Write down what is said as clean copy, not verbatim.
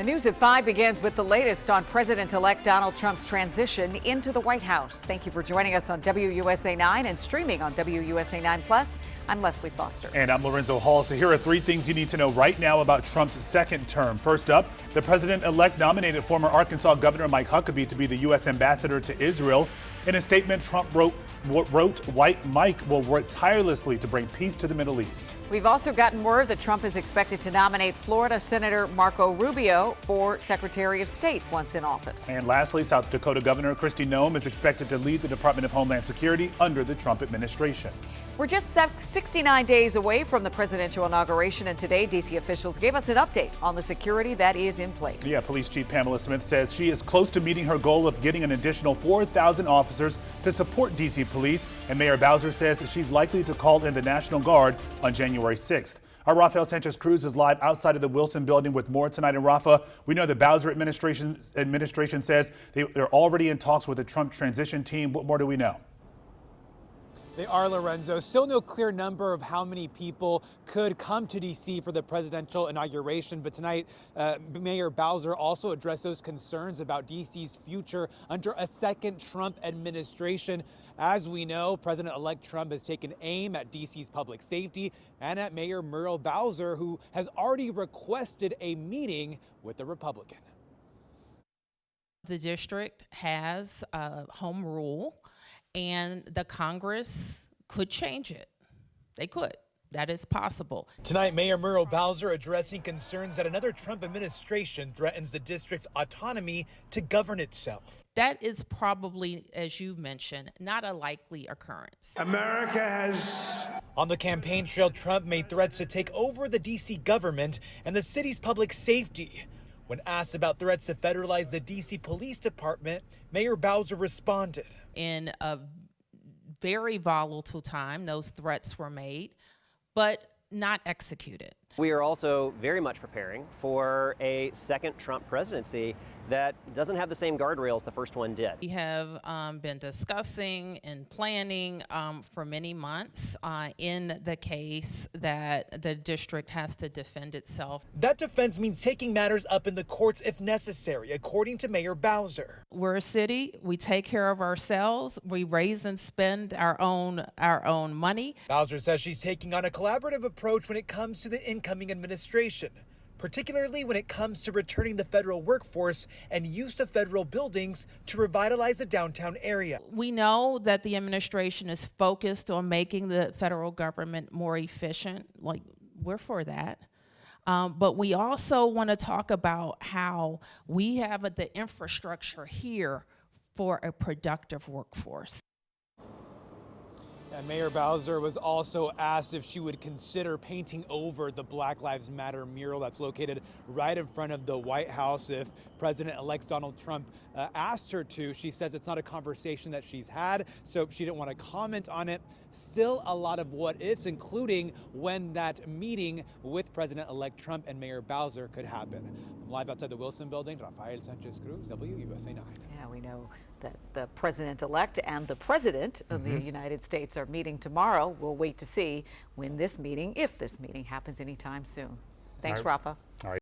The news at 5 begins with the latest on President-elect Donald Trump's transition into the White House. Thank you for joining us on WUSA 9 and streaming on WUSA 9 Plus. I'm Leslie Foster. And I'm Lorenzo Hall. So here are 3 things you need to know right now about Trump's second term. First up, the president-elect nominated former Arkansas Governor Mike Huckabee to be the U.S. ambassador to Israel. In a statement, Trump wrote, White Mike will work tirelessly to bring peace to the Middle East. We've also gotten word that Trump is expected to nominate Florida Senator Marco Rubio for Secretary of State once in office. And lastly, South Dakota Governor Kristi Noem is expected to lead the Department of Homeland Security under the Trump administration. We're just 69 days away from the presidential inauguration, and today D.C. officials gave us an update on the security that is in place. Yeah, Police Chief Pamela Smith says she is close to meeting her goal of getting an additional 4,000 officers to support D.C. police, and Mayor Bowser says she's likely to call in the National Guard on January 6th. Our Rafael Sanchez Cruz is live outside of the Wilson building with more tonight. And Rafa, we know the Bowser administration says they're already in talks with the Trump transition team. What more do we know? They are, Lorenzo. Still no clear number of how many people could come to D.C. for the presidential inauguration. But tonight, Mayor Bowser also addressed those concerns about D.C.'s future under a second Trump administration. As we know, President-elect Trump has taken aim at D.C.'s public safety and at Mayor Muriel Bowser, who has already requested a meeting with the Republican. The district has a home rule, and the Congress could change it. They could. That is possible. Tonight, Mayor Muriel Bowser addressing concerns that another Trump administration threatens the district's autonomy to govern itself. That is probably, as you mentioned, not a likely occurrence. America has... On the campaign trail, Trump made threats to take over the D.C. government and the city's public safety. When asked about threats to federalize the D.C. Police Department, Mayor Bowser responded. In a very volatile time, those threats were made, but not executed. We are also very much preparing for a second Trump presidency that doesn't have the same guardrails the first one did. We have been discussing and planning for many months in the case that the district has to defend itself. That defense means taking matters up in the courts if necessary, according to Mayor Bowser. We're a city. We take care of ourselves. We raise and spend our own money. Bowser says she's taking on a collaborative approach when it comes to the incoming administration, particularly when it comes to returning the federal workforce and use of federal buildings to revitalize the downtown area. We know that the administration is focused on making the federal government more efficient. Like, we're for that. But we also want to talk about how we have the infrastructure here for a productive workforce. And Mayor Bowser was also asked if she would consider painting over the Black Lives Matter mural that's located right in front of the White House if President-elect Donald Trump asked her to. She says it's not a conversation that she's had, so she didn't want to comment on it. Still a lot of what ifs, including when that meeting with President-elect Trump and Mayor Bowser could happen. I'm live outside the Wilson building. Rafael Sanchez Cruz, WUSA 9. Yeah, we know that the president-elect and the president of the United States are meeting tomorrow. We'll wait to see when this meeting, if this meeting happens anytime soon. Thanks, Rafa. All right.